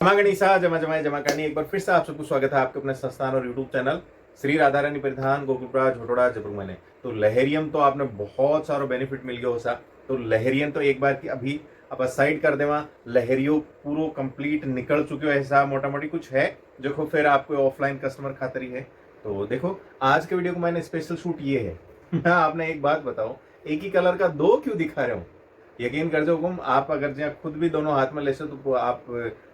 जमा गणिसा जमा जमाए जमा करनी। एक बार फिर से आप सबको स्वागत है आपके अपने संस्थान और यूट्यूब चैनल श्री राधा रानी परिधान गोकुलप्रा झोटोड़ा जयपुर में। तो लहरियम तो आपने बहुत सारो बेनिफिट मिल गयो सा। तो लहरियम तो एक बार की अभी आप साइड कर देवा। लहरियो पूरो कंप्लीट निकल चुके हो ऐसा मोटा मोटी कुछ है जो फिर आपको ऑफलाइन कस्टमर खातरी है। तो देखो आज के वीडियो को मैंने स्पेशल शूट ये है। मैं आपने एक बात बताओ, एक ही कलर का दो क्यों दिखा रहे हो? यकीन कर जो गुम आप अगर जहाँ खुद भी दोनों हाथ में लेसो तो आप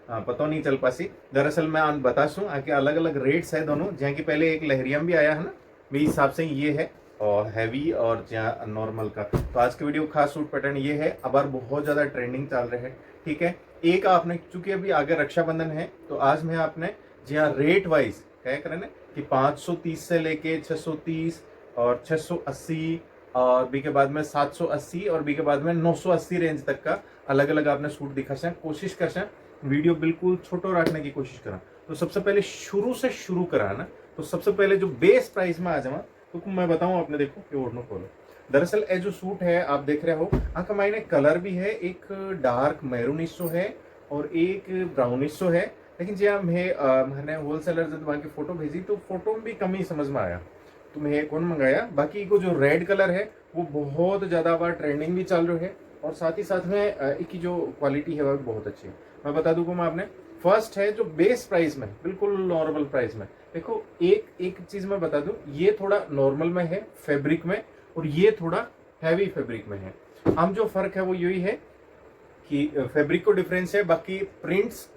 पता नहीं चल पासी। दरअसल मैं बताशू कि अलग अलग रेट्स है दोनों। जहाँ की पहले एक लहरियम भी आया है ना, मेरे हिसाब से ये है और हैवी और जहाँ नॉर्मल का। तो आज के वीडियो खास सूट पैटर्न ये है। अब बहुत ज्यादा ट्रेंडिंग चल रहे हैं, ठीक है। एक आपने चूंकि अभी आगे रक्षाबंधन है तो आज मैं आपने जहाँ रेट वाइज क्या करें ना कि 530 से लेके 630 और 680 और बी के बाद में 780 और बी के बाद में 980 रेंज तक का अलग अलग आपने सूट दिखा से। कोशिश कर से वीडियो बिल्कुल छोटो रखने की कोशिश करा। तो सबसे पहले शुरू से शुरू करा ना, तो सबसे पहले जो बेस प्राइस में आ जावा तो मैं बताऊं आपने देखो कि ओढ़नो खोलो। दरअसल ये जो सूट है आप देख रहे हो आका मायने कलर भी है, एक डार्क मैरूनिश है और एक ब्राउनिश है। लेकिन जब मैंने होलसेलर जब वहाँ की फोटो भेजी तो फोटो में भी कमी समझ में आया तो मैं कौन मंगाया। बाकी को जो रेड कलर है वो बहुत ज्यादा बार ट्रेंडिंग भी चल रही है और साथ ही साथ में इसकी जो क्वालिटी है वो भी बहुत अच्छी है। मैं बता दूंगा मैं आपने फर्स्ट है जो बेस प्राइस में बिल्कुल नॉर्मल प्राइस में देखो। एक एक चीज मैं बता दूं, ये थोड़ा नॉर्मल में है फैब्रिक में और ये थोड़ा हैवी फैब्रिक में है। हम जो फर्क है वो यही है कि फैब्रिक को डिफरेंस है, बाकी प्रिंट्स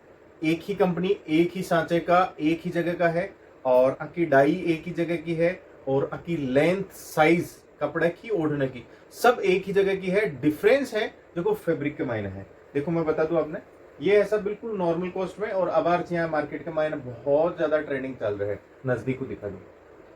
एक ही कंपनी एक ही सांचे का एक ही जगह का है और आपकी डाई एक ही जगह की है और आपकी लेंथ साइज कपड़े की ओढ़ने की सब एक ही जगह की है। डिफरेंस है देखो फैब्रिक के मायने है। देखो मैं बता दूं आपने ये ऐसा बिल्कुल नॉर्मल कॉस्ट में और अबार यहाँ मार्केट के मायने बहुत ज्यादा ट्रेंडिंग चल रहा है। नजदीक को दिखा दूं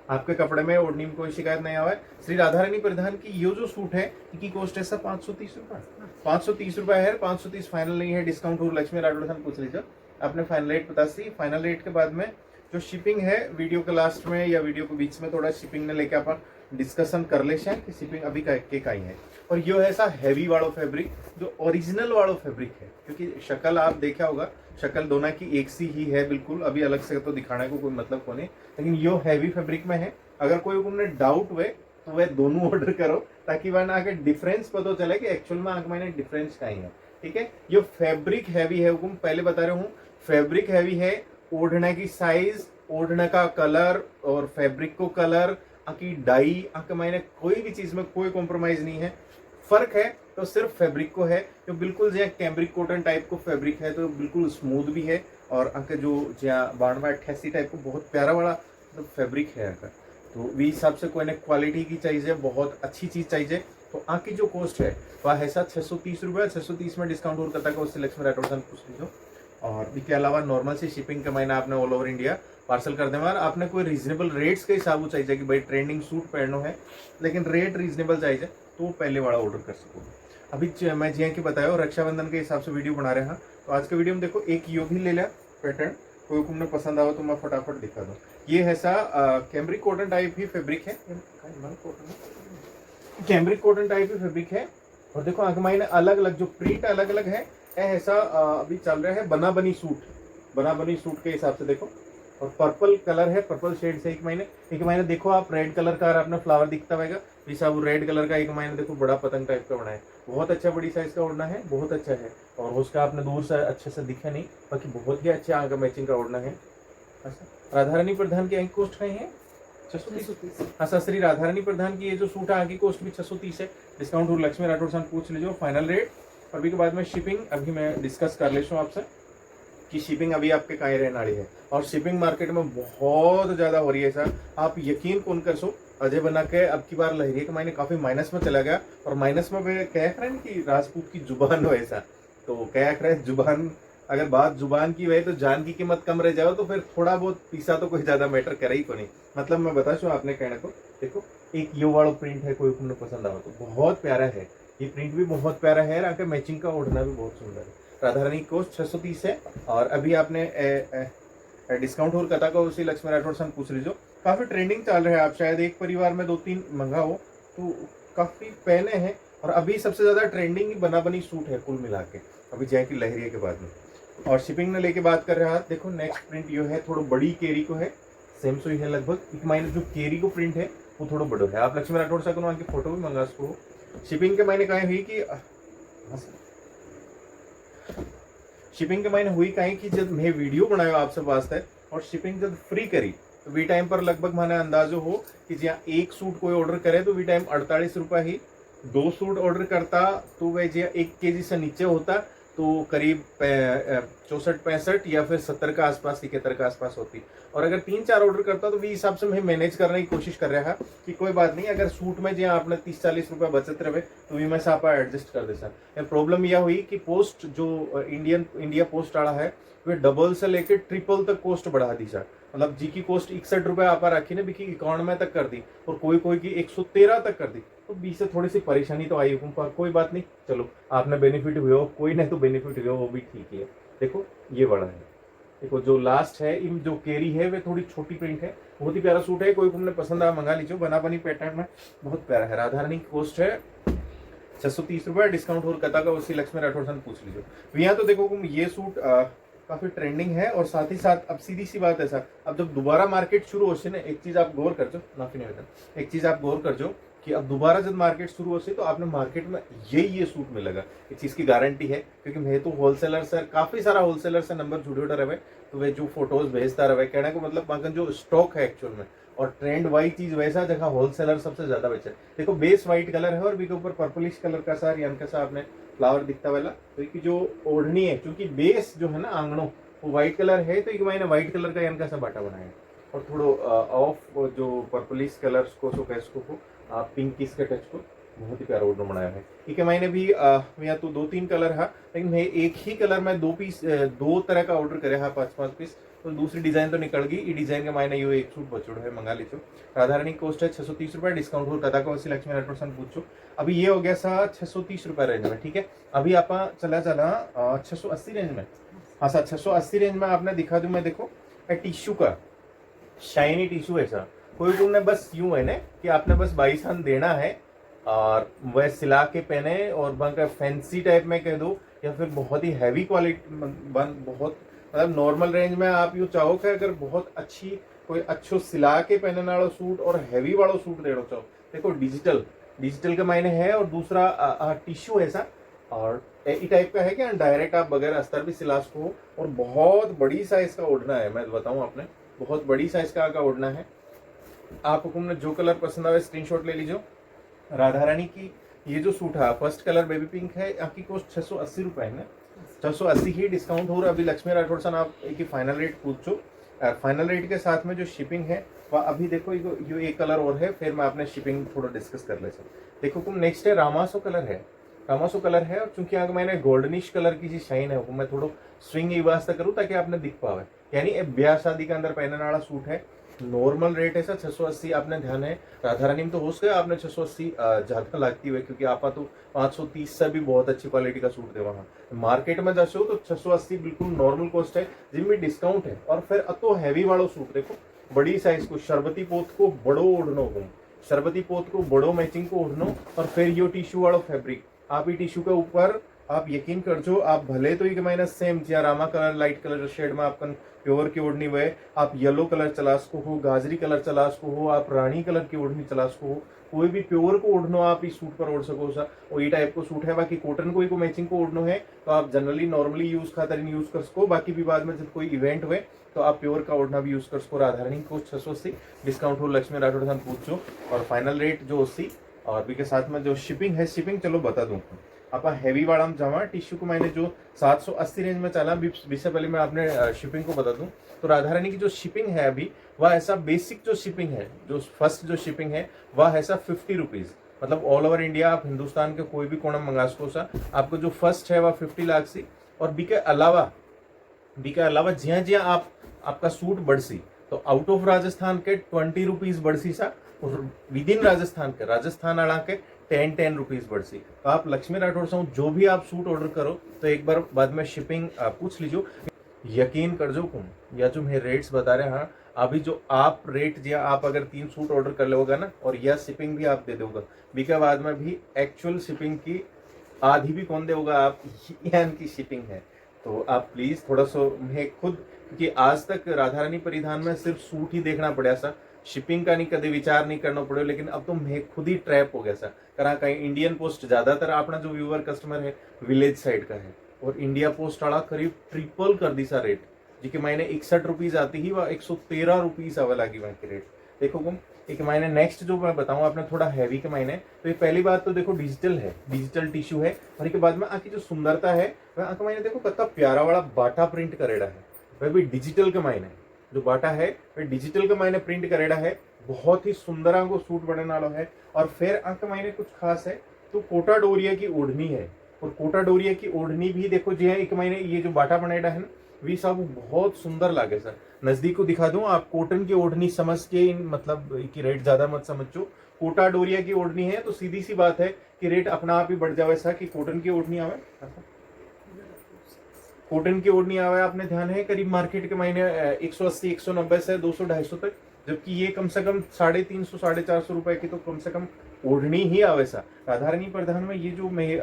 आपके कपड़े में ओढ़ने में कोई शिकायत नहीं आवा है। श्री राधा रानी परिधान की ये जो सूट है इनकी कॉस्ट है सब 530 रुपए। 530 रुपए है, 530 फाइनल नहीं है, डिस्काउंट हो लक्ष्मी राठौड़ पूछ लीजिए आपने फाइनल रेट बता सी। फाइनल रेट के बाद में जो शिपिंग है वीडियो के लास्ट में या वीडियो के बीच में थोड़ा शिपिंग ने लेके अपन डिस्कशन कर ले कि शिपिंग अभी का ही है। और ये ऐसा हैवी वालो फैब्रिक जो ओरिजिनल वालो फैब्रिक है, क्योंकि शक्ल आप देखा होगा शक्ल दोनों की एक सी ही है बिल्कुल। अभी अलग से तो दिखाने को कोई मतलब को नहीं, लेकिन यो हैवी फैब्रिक में है। अगर कोई तुमने डाउट हुए तो वह दोनों ऑर्डर करो ताकि वह ना आगे डिफरेंस पता चले कि एक्चुअल में आगे मैंने डिफरेंस का ही है, ठीक है। ये फैब्रिक हैवी है, हुकुम पहले बता रहा हूँ फैब्रिक हैवी है। ओढ़ने की साइज, ओढ़ने का कलर और फैब्रिक को कलर की डाई आके मैंने कोई भी चीज में कोई कॉम्प्रोमाइज नहीं है। फर्क है तो सिर्फ फैब्रिक को है, जो बिल्कुल जो कैम्ब्रिक कॉटन टाइप को फैब्रिक है तो बिल्कुल स्मूथ भी है और आके जो जहाँ 92-88 टाइप को बहुत प्यारा वाला तो फैब्रिक है आका। तो वी हिसाब से कोई ने क्वालिटी की चाहिए, बहुत अच्छी चीज चाहिए तो आकी जो कॉस्ट है वह है 630 रुपये। 630 में डिस्काउंट और करता है उससे लक्ष्मी राठौड़ पूछ लीजिए। और इसके अलावा नॉर्मल से शिपिंग का महीना आपने ऑल ओवर इंडिया पार्सल कर देना। आपने कोई रीजनेबल रेट्स के हिसाब से चाहिए कि भाई ट्रेंडिंग सूट पहनो है लेकिन रेट रीजनेबल चाहिए तो पहले वाला ऑर्डर कर सको। अभी मैं जी की बताया रक्षाबंधन के हिसाब से वीडियो बना रहे हैं तो आज के वीडियो में देखो एक यो भी ले लिया पैटर्न, कोई तुमने पसंद आओ तो मैं फटाफट दिखा दूँ। ये ऐसा कैम्ब्रिक कॉटन टाइप ही फैब्रिक है, कैम्ब्रिक कॉटन टाइप ही फैब्रिक है। और देखो आगे मायने अलग अलग जो प्रिंट अलग अलग है ऐसा अभी चल रहा है बना बनी सूट के हिसाब से देखो। और पर्पल कलर है, पर्पल शेड से एक महीने देखो आप रेड कलर का आपने फ्लावर दिखता रहेगा जैसा वो रेड कलर का एक महीने देखो बड़ा पतंग टाइप का बना है। बहुत अच्छा बड़ी साइज का ओढ़ना है, बहुत अच्छा है और उसका आपने दूर से अच्छे से दिखा नहीं, बाकी बहुत ही अच्छा आगे मैचिंग का ओढ़ना है। राधा रानी प्रधान की कॉस्ट का है 630। हाँ श्री राधा रानी प्रधान की ये जो सूट है आगे कॉस्ट भी 630 है। डिस्काउंट और लक्ष्मी राठौड़ से पूछ लीजिए फाइनल रेट। और अभी के बाद में शिपिंग अभी मैं डिस्कस कर लेता हूँ आपसे कि शिपिंग अभी आपके कहीं रहने वाली है। और शिपिंग मार्केट में बहुत ज्यादा हो रही है सर, आप यकीन कौन कर सो। अजय बना के अब की बार लहरिया के महीने काफी माइनस में चला गया और माइनस में कह रहे हैं कि राजपूत की जुबान हो ऐसा, तो कह रहे जुबान अगर बात जुबान की वही तो जान की कीमत कम रह जाओ तो फिर थोड़ा बहुत पीसा तो कोई ज्यादा मैटर करे ही को नहीं। मतलब मैं बता चुका आपने कहने को देखो एक यो वाला प्रिंट है, कोई तुमने पसंद आओ तो बहुत प्यारा है। ये प्रिंट भी बहुत प्यारा है, आके मैचिंग का ओढ़ना भी बहुत सुंदर है। राधा रानी कॉस्ट 630 है और अभी आपने डिस्काउंट और कथा का उसी लक्ष्मी राठौड़ से पूछ लीजिए। काफी ट्रेंडिंग चल रहा है, आप शायद एक परिवार में 2-3 मंगाओ तो काफी पहने हैं। और अभी सबसे ज्यादा ट्रेंडिंग बना बनी सूट है कुल मिला के अभी जय की लहरिया के बाद में। और शिपिंग ने लेके बात कर रहा है, देखो नेक्स्ट प्रिंट यो है, थोड़ा बड़ी केरी को है, सेम सो ही है लगभग एक महीने जो केरी को प्रिंट है वो थोड़ा बड़ो है। आप लक्ष्मी राठौड़ साहब को फोटो भी मंगा सको। शिपिंग के महीने कहीं हुई कि शिपिंग के महीने हुई कहीं कि जब मैं वीडियो बनाया आपसे वास्ते और शिपिंग जब फ्री करी तो वी टाइम पर लगभग माने अंदाजो हो कि जहाँ एक सूट कोई ऑर्डर करे तो वी टाइम 48 रुपया ही, 2 सूट ऑर्डर करता तो वह जो 1 kg से नीचे होता तो करीब 64-65 या फिर 70 का आसपास, 71 का आसपास होती। और अगर 3-4 ऑर्डर करता तो भी हिसाब से मैं मैनेज करने की कोशिश कर रहा है कि कोई बात नहीं, अगर सूट में जो आपने 30-40 रुपया बचत रहे तो भी मैं आप एडजस्ट कर दे सर। प्रॉब्लम यह हुई कि पोस्ट जो इंडिया पोस्ट वाला है वे डबल से लेकर ट्रिपल तक कॉस्ट बढ़ा दी सर। मतलब जी की कॉस्ट 61 रुपया आप रखी ना बिकी 91 तक कर दी और कोई की 113 तक कर दी, तो बीच से थोड़ी सी परेशानी तो आई, पर कोई बात नहीं, चलो आपने बेनिफिट हुए हो, कोई नहीं तो बेनिफिट हुए हो वो भी ठीक ही है। देखो ये बड़ा है, देखो जो लास्ट है इन जो केरी है वे थोड़ी छोटी प्रिंट है, बहुत ही प्यारा सूट है, कोई तुमने पसंद आया मंगा लीजिए, बना बनी पैटर्न में बहुत प्यारा है। राधा रानी की कॉस्ट है 630 रुपया, डिस्काउंट और कता का उसी लक्ष्मी राठौड़ से पूछ लीजिए। यहाँ तो देखो ये सूट काफी ट्रेंडिंग है और साथ ही साथ अब सीधी सी बात है सर, अब जब दोबारा मार्केट शुरू हो ना, एक चीज आप गौर कर जो, माफी निवेदन, एक चीज आप गौर कर जो कि अब दोबारा जब मार्केट शुरू हो तो आपने मार्केट में ये सूट मिलेगा, इस चीज की गारंटी है, क्योंकि मैं तो होलसेलर सर, काफी सारा होलसेलर से नंबर जुड़े रहे, तो वे जो फोटोज भेजता रहे, कहने को मतलब मगर जो स्टॉक है एक्चुअल में और ट्रेंड वाई चीज वैसा जगह होलसेलर सबसे ज्यादा बेचे। देखो बेस व्हाइट कलर है और भी के ऊपर पर्पलिश कलर का सर यान का आपने फ्लावर दिखता वाला, तो जो ओढ़नी है क्योंकि बेस जो है ना आंगनों वो व्हाइट कलर है, तो एक मैंने व्हाइट कलर का यान का बाटा बनाया और थोड़ो ऑफ जो पर्पलिश कलर को सो कह इसको पिंक इसके टच को बहुत ही प्यारा ऑर्डर बनाया है। ठीक है, मैंने भी यहाँ तो 2-3 कलर है, लेकिन मैं एक ही कलर में 2 पीस 2 तरह का ऑर्डर करे 5-5 पीस, तो दूसरी डिजाइन तो निकल गई, ये डिजाइन के मायने ये एक सूट बचोड़ है, मंगा लीचो। राधा रानी कॉस्ट है 630 रुपया, डिस्काउंट हो कदा को लक्ष्मी राठौड़ पूछो। अभी ये हो गया सा 630 रुपया रेंज में। ठीक है, अभी आप चला 680 रेंज में, हाँ सर 680 रेंज में आपने दिखा दूं मैं, देखो टिश्यू का शाइनी टिश्यू है सर, कोई तुमने बस यूं है ना कि आपने बस 22 देना है और वह सिला के पहने और बनकर फैंसी टाइप में कह दो या फिर बहुत ही हैवी क्वालिटी बहुत मतलब नॉर्मल रेंज में आप यूँ चाहो कि अगर बहुत अच्छी कोई अच्छो सिला के पहनने वाला सूट और हैवी वाला सूट देना चाहो, देखो डिजिटल के मायने है और दूसरा टिश्यू ऐसा और ई टाइप का है कि डायरेक्ट आप बगैर अस्तर भी सिला सको और बहुत बड़ी साइज का ओढ़ना है, मैं बताऊं आपने बहुत बड़ी साइज का ओढ़ना है। आपको जो कलर पसंद आए स्क्रीनशॉट ले लीजिए। राधा रानी की ये जो सूट है फर्स्ट कलर बेबी पिंक है, आपकी कॉस्ट 680 रुपये है ना, 680 ही डिस्काउंट हो रहा है। अभी लक्ष्मी राठौड़ सन आप एक फाइनल रेट पूछो, फाइनल रेट के साथ में जो शिपिंग है वह अभी देखो ये एक कलर और है, फिर मैं अपने शिपिंग थोड़ा डिस्कस कर ले सर। देखो तुम नेक्स्ट है रामासो कलर है और चूंकि अगर मैंने गोल्डनिश कलर की जी शाइन है वो मैं थोड़ा स्विंग ये वास्ता करूँ ताकि आपने दिख पावे, यानी ब्याह शादी के अंदर पहनने वाला सूट है। नॉर्मल रेट है सर 680, आपने ध्यान है राधा रानी में तो हो गया आपने 680 ज्यादा लगती हुई, क्योंकि आप तो 530 से भी बहुत अच्छी क्वालिटी का सूट दे वहाँ मार्केट में जैसे हो तो 680 बिल्कुल नॉर्मल कॉस्ट है, जिनमें डिस्काउंट है। और फिर तो हैवी वालों सूट देखो बड़ी साइज को शरबती पोत को बड़ो ओढ़नो हो, शरबती पोत को बड़ो मैचिंग को ओढ़नो और फिर यो टिश्यू वालों फैब्रिक आप ये टिश्यू के ऊपर आप यकीन कर जो आप भले तो ये माइनस सेम या रामा कलर लाइट कलर शेड में आपका प्योर की ओढ़नी हुए, आप येलो कलर चला सको हो, गाजरी कलर चला सको हो, आप रानी कलर की ओढ़नी चला सको हो, कोई भी प्योर को ओढ़नो आप इस सूट पर ओढ़ सको सा और ये टाइप को सूट है। बाकी कॉटन कोई को मैचिंग को ओढ़नो है तो आप जनरली नॉर्मली यूज खातर यूज कर सको, बाकी भी बाद में जब कोई इवेंट हुए तो आप प्योर का ओढ़ना भी यूज कर सको। राधा रानी को 680 डिस्काउंट हो लक्ष्मी राठौड़ से पूछो और फाइनल रेट जो 80 और भी के साथ में जो शिपिंग है शिपिंग चलो बता दूं आप हैवी वाला में जावा टिश्यू को मैंने जो 780 रेंज में चला इससे पहले मैं आपने शिपिंग को बता दूं तो राधा रानी की जो शिपिंग है अभी वह ऐसा बेसिक जो शिपिंग है जो फर्स्ट जो शिपिंग है वह ऐसा 50 रुपीज, मतलब ऑल ओवर इंडिया आप हिंदुस्तान के कोई भी कोना मंगा सको सा, आपको जो फर्स्ट है वह 50 लाख सी और बी के अलावा जिया जिया आप आपका सूट बढ़सी तो आउट ऑफ राजस्थान के 20 रुपीज बढ़सी सा और विद इन राजस्थान आड़ा के 10 रुपीज बढ़सी। तो आप लक्ष्मी राठौड़ से जो भी आप सूट ऑर्डर करो तो एक बार बाद में शिपिंग पूछ लीजिए, यकीन कर जो कुम या जो मैं रेट्स बता रहे हैं अभी जो आप रेट या आप अगर 3 सूट ऑर्डर कर लोगे ना और यह शिपिंग भी आप दे दोगे बीके बाद में भी एक्चुअल शिपिंग की आधी भी कौन देगा आप, यानी की शिपिंग है तो आप प्लीज थोड़ा सा, मैं खुद, क्योंकि आज तक राधा रानी परिधान में सिर्फ सूट ही देखना पड़ा सा, शिपिंग का नहीं कभी विचार नहीं करना पड़ो, लेकिन अब तो मैं खुद ही ट्रैप हो गया सा। करा कहीं इंडियन पोस्ट ज्यादातर अपना जो व्यूअर कस्टमर है विलेज साइड का है, और इंडिया पोस्ट वाला करीब ट्रिपल कर दी सा रेट, जी के महीने 61 रुपीज आती ही वह 113 रुपीज आवे लगी वहाँ की रेट। देखो गुम एक महीने नेक्स्ट जो मैं बताऊं आपने थोड़ा हैवी के महीने, तो ये पहली बात तो देखो डिजिटल है, डिजिटल टिश्यू है, और इसके बाद में आकी जो सुंदरता है वह आके महीने देखो कितना प्यारा वाला बाटा प्रिंट करेड़ा है, वह भी डिजिटल के महीने जो बाटा है वह डिजिटल के महीने प्रिंट करेड़ा है, बहुत ही सुंदर आंको सूट बनने वाला है। और फिर आके महीने कुछ खास है तो कोटा डोरिया की ओढ़नी है, और कोटा डोरिया की ओढ़नी भी देखो जी है एक महीने ये जो बाटा बनेड़ा है ना वी सब बहुत सुंदर लागे सर। नजदीक को दिखा दूं आप, कॉटन की ओढ़नी समझ के इन मतलब की रेट ज्यादा मत समझो, कोटा डोरिया की ओढ़नी है तो सीधी सी बात है कि रेट अपना आप ही बढ़ जावे ऐसा कि कॉटन की ओढ़नी आवे, कॉटन की ओढ़नी आवे आपने ध्यान है करीब मार्केट के महीने 180 190 से 200 250 तक, जबकि ये कम से कम 350 450 रुपए की तो कम से कम ओढ़नी ही आवे सा। राधा रानी परिधान में ये जो मैं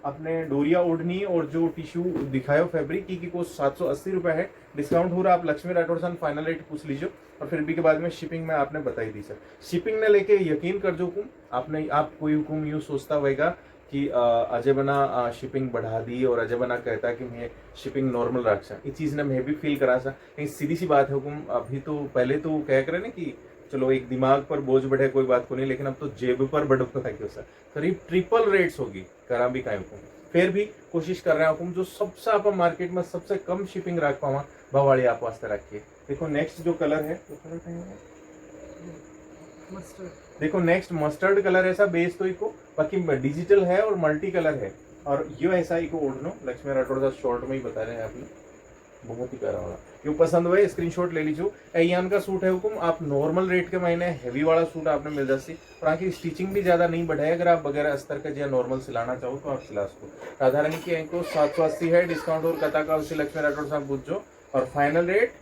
अपने डोरिया ओढ़नी और जो टिश्यू दिखायो फैब्रिक की कोस्ट 780 रुपए है, डिस्काउंट हो रहा, आप लक्ष्मी राठौर सन फाइनल रेट पूछ लीजिए, और फिर भी के बाद में शिपिंग में आपने बताई दी सर। शिपिंग ने लेके यकीन कर जो हुकुम आपने, आप कोई हुकुम यूँ सोचता होगा कि अजय बना शिपिंग बढ़ा दी और अजय बना कहता कि मैं शिपिंग नॉर्मल रख सा, इस चीज़ ने मैं भी फील करा सा, लेकिन सीधी सी बात है हुकुम, अभी तो पहले तो कह करे ना कि चलो एक दिमाग पर बोझ बढ़े कोई बात को नहीं, लेकिन अब तो जेब पर बढ़ क्यों सर, करीब ट्रिपल रेट्स होगी करा भी का हुकुम, फिर भी कोशिश कर रहे हैं हुकुम जो सबसे आप मार्केट में सबसे कम शिपिंग रख पावा भवाड़ी आप वास्ते रखिए। देखो नेक्स्ट जो कलर है वो कलर कहीं है देखो नेक्स्ट मस्टर्ड कलर ऐसा बेस तो इको बाकी डिजिटल है और मल्टी कलर है, और यो ऐसा इको ओढ़नो लक्ष्मी राठौर सा शॉर्ट में ही बता रहे हैं आपने, बहुत ही प्यारा वाला, यो पसंद हुए स्क्रीनशॉट ले लीजिए। एयान का सूट है हुकुम, आप नॉर्मल रेट के महीने हैवी वाला सूट आपने मिल जाती, और आगे स्टिचिंग भी ज्यादा नहीं बढ़ाए, अगर आप बगैर अस्तर का जो नॉर्मल सिलाना चाहो तो आप सिला सको। राधा रानी की एंको 780 है, डिस्काउंट और कथा का उसी लक्ष्मी राठौर साहब पूछो, और final rate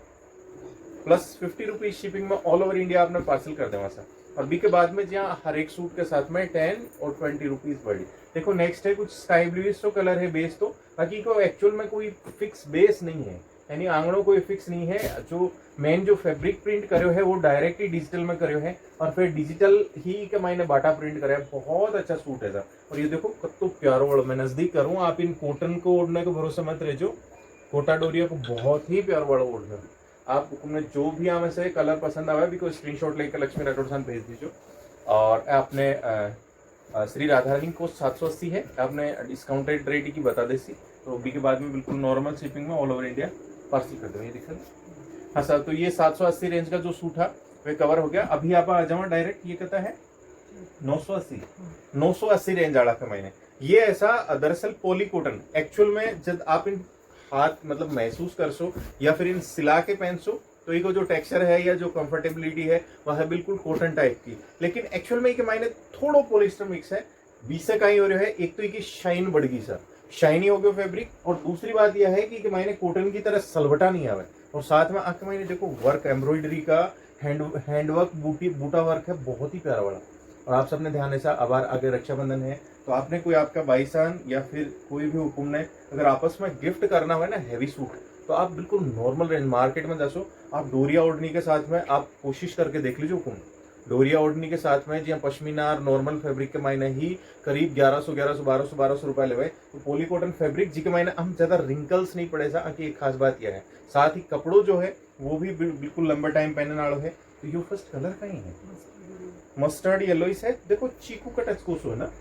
plus 50 rupees shipping में ऑल ओवर इंडिया आपने पार्सल कर देवा सर। और बी के बाद में जहाँ हर एक सूट के साथ में 10 और 20 रुपीज बढ़ी। देखो नेक्स्ट है कुछ स्काई ब्लूइश तो कलर है बेस, तो बाकी को एक्चुअल में कोई फिक्स बेस नहीं है, यानी आंगनों कोई फिक्स नहीं है, जो मेन जो फैब्रिक प्रिंट करो है वो डायरेक्टली डिजिटल में करो है, और फिर डिजिटल ही के मैंने बाटा प्रिंट करे, बहुत अच्छा सूट है सर। और ये देखो कत्तो प्यारो वाला, मैं नजदीक करूँ, आप इन कॉटन को ओढ़ने को भरोसा मत रहे, जो कोटा डोरिया को बहुत ही प्यार वाला ओढ़ना, आप में जो भी हमें से कलर पसंद आवे भी कोई स्क्रीनशॉट लेकर लक्ष्मी राठौर साहब भेज दीजिए। और आपने श्री राधा रानी को 780 है, आपने डिस्काउंटेड रेट की बता देसी, तो बी के बाद में बिल्कुल नॉर्मल शिपिंग में ऑल ओवर इंडिया पार्सल कर दो। ये दिखा हाँ सर, तो ये 780 रेंज का जो सूट था वह कवर हो गया। अभी आप आ जाओ डायरेक्ट, ये कहता है 980 रेंज आड़ा का महीने, ये ऐसा दरअसल पॉली कॉटन एक्चुअल में जब आप इन हाथ मतलब महसूस कर सो या फिर इन सिला के पहन सो तो ये जो टेक्सचर है या जो कंफर्टेबिलिटी है वह है बिल्कुल कॉटन टाइप की, लेकिन एक्चुअल में ये मायने थोड़ो पॉलिस्टर मिक्स है, बीच से कहीं हो रहा है, एक तो ये शाइन बढ़ गई सर, शाइनी हो गया फैब्रिक, और दूसरी बात यह है कि मायने कॉटन की तरह सलवटा नहीं आवे, और साथ में आके मायने देखो वर्क एम्ब्रॉयडरी का हैंडवर्क बूटा वर्क है, बहुत ही प्यारा वाला। और आप सबने ध्यान ऐसा आभार, आगे रक्षाबंधन है तो आपने कोई आपका भाईसान या फिर कोई भी हुकुम ने अगर आपस में गिफ्ट करना हो ना हैवी सूट, तो आप बिल्कुल नॉर्मल रेंज मार्केट में दसो, आप डोरिया ओढ़नी के साथ में आप कोशिश करके देख लीजिए हुकुम, डोरिया ओढ़नी के साथ में जहाँ पश्मीना और नॉर्मल फैब्रिक के मायने ही करीब 1100 रुपए लेवे, तो पॉली कॉटन फैब्रिक जी के मायने हम ज्यादा रिंकल्स नहीं पड़े सा की एक खास बात यह है, साथ ही कपड़ों जो है वो भी बिल्कुल लंबा टाइम पहनने वाला है। तो ये फर्स्ट कलर का ही है मस्टर्ड येलो इस है, देखो चीकू का टच कोसो है ना,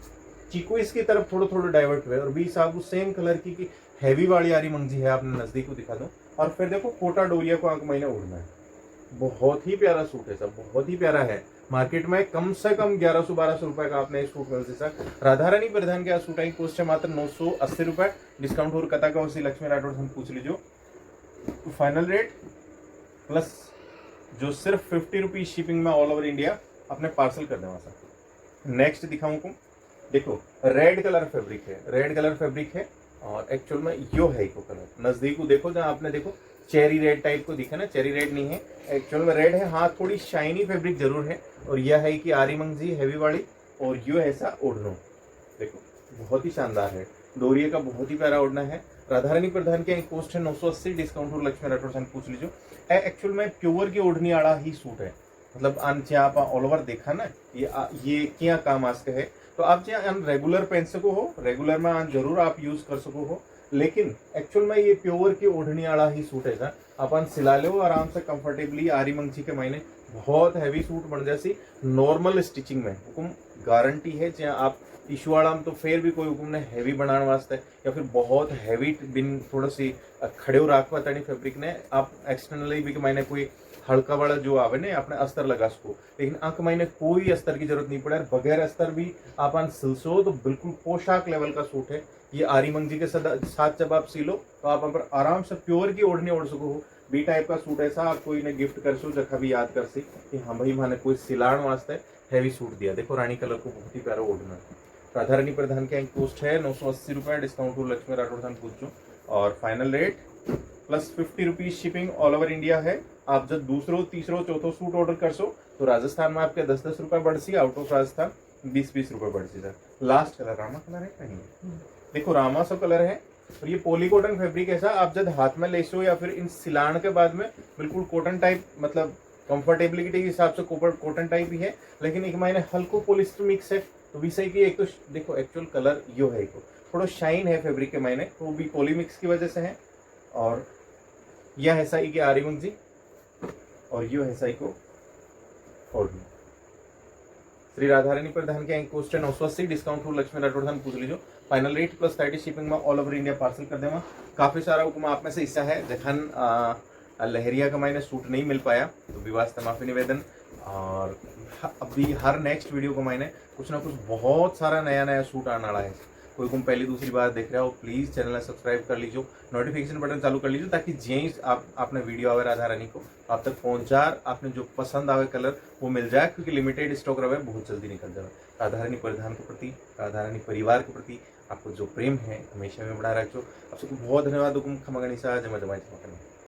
चीकू इसकी तरफ थोड़ा थोड़ा डाइवर्ट हुए, और बीस आपको सेम कलर की हैवी वाली आरी मंगजी है, आपने नजदीक को दिखा दो। और फिर देखो कोटा डोरिया को आंख महीने उड़ना है, बहुत ही प्यारा सूट है सब, बहुत ही प्यारा है, मार्केट में कम से कम 1100-1200 रुपए का आपने सूट मिलते सर। राधा रानी परिधान के सूट आई कोस्ट है मात्र 980 रुपए, डिस्काउंट और कथा का उसी लक्ष्मी राठौर से पूछ लीजिए, तो फाइनल रेट प्लस जो सिर्फ 50 रुपीज शिपिंग में ऑल ओवर इंडिया अपने पार्सल कर देना सर। नेक्स्ट दिखाऊं को, देखो रेड कलर फैब्रिक है, रेड कलर फैब्रिक है, और एक्चुअल में यो है इको कलर, नजदीक को देखो जहाँ आपने देखो चेरी रेड टाइप को दिखा ना, चेरी रेड नहीं है, एक्चुअल में रेड है, हाँ थोड़ी शाइनी फैब्रिक जरूर है, और यह है कि आरी मंगजी हैवी वाली, और यो ऐसा ओढ़नो देखो बहुत ही शानदार है, डोरिया का बहुत ही प्यारा ओढ़ना है, राधा रानी प्रधान के कॉस्ट है 980 डिस्काउंट और लक्ष्मी राठौर से पूछ लीजिए। एक्चुअल में प्योर की ओढ़नी आड़ा ही सूट है, मतलब आन जे आप ऑल ओवर देखा ना ये क्या काम आस्ते है, तो आप जे आन रेगुलर पहन सको हो, रेगुलर में आन जरूर आप यूज कर सको हो, लेकिन एक्चुअल में ये प्योर की ओढ़नी आड़ा ही सूट है सर। अपन सिला लो आराम से कंफर्टेबली, आरी मंगची के महीने बहुत हैवी सूट बन जासी नॉर्मल स्टिचिंग में, हुकुम गारंटी है। जहाँ आप टिश्यू वाला तो फिर भी कोई हुकुम ने हैवी बनाने वास्ते या फिर बहुत हैवी बिन थोड़ा सी खड़े राखवा तनी फैब्रिक ने आप एक्सटर्नली भी मैंने कोई हल्का वाला जो आवे ने अपने अस्तर लगा सको, लेकिन अंक महीने कोई अस्तर की जरूरत नहीं पड़े, बगैर अस्तर भी आप सिलसो तो बिल्कुल पोशाक लेवल का सूट है। ये आरी मंगजी के साथ जब आप सिलो तो आप पर आराम से प्योर की ओढ़नी ओढ़ सको हो। बी टाइप का सूट ऐसा आप कोई ने गिफ्ट कर सो जखा भी याद कर सी कि हाँ भाई मैंने कोई सिलाण वास्ते हैवी सूट दिया। देखो रानी कलर को बहुत ही प्यारा ओढ़ना। राधा रानी प्रधान के कॉस्ट है 980 रुपये, डिस्काउंट टू लक्ष्मी राठौर से पूछो, और final rate plus 50 rupees shipping all over India है। आप जब दूसरो तीसरो चौथो सूट ऑर्डर कर सो तो राजस्थान में आपके 10-10 रुपये बढ़ सी, आउट ऑफ राजस्थान 20-20 रुपये बढ़ सी सर। लास्ट कलर रामा कलर है कहीं, देखो रामा सा कलर है, और ये पोली कॉटन फैब्रिक ऐसा आप जब हाथ में लेसो या फिर इन सिलान के बाद में बिल्कुल कॉटन टाइप, मतलब कंफर्टेबिलिटी के हिसाब से कॉटन टाइप ही है, लेकिन एक महीने हल्को पॉलिस्टर मिक्स है। तो विषय की एक तो देखो एक्चुअल कलर यो है, को थोड़ा शाइन है फैब्रिक के मायने, तो भी पॉली मिक्स की वजह से है। और यह है साई के आरी मंगजी और यो है साई को और श्री राधा रानी प्रधान के कॉस्ट है 980, डिस्काउंट टू लक्ष्मी राठौर से पूछ लीजिए। फाइनल रेट प्लस 30 शिपिंग में ऑल ओवर इंडिया पार्सल कर देवा। काफी सारा हुक्म आप में से हिस्सा है जखन लहरिया का मैंने सूट नहीं मिल पाया तो विवास माफी निवेदन, और अभी हर नेक्स्ट वीडियो को मैंने कुछ ना कुछ बहुत सारा नया नया सूट आने वाला है। कोई तुम पहली दूसरी बार देख रहे हो प्लीज़ चैनल सब्सक्राइब कर लीजिए, नोटिफिकेशन बटन चालू कर लीजिए, ताकि जें आपने वीडियो आवे राधा रानी को आप तक पहुंचा, आपने जो पसंद आवे कलर वो मिल जाए, क्योंकि लिमिटेड स्टॉक रहे बहुत जल्दी निकल जाए। राधा रानी प्रधान के प्रति, राधा रानी परिवार के प्रति आपको जो प्रेम है हमेशा में बढ़ा रखो। आप सबको बहुत धन्यवाद। हुकुम खमा गणिसा, जमा जमा।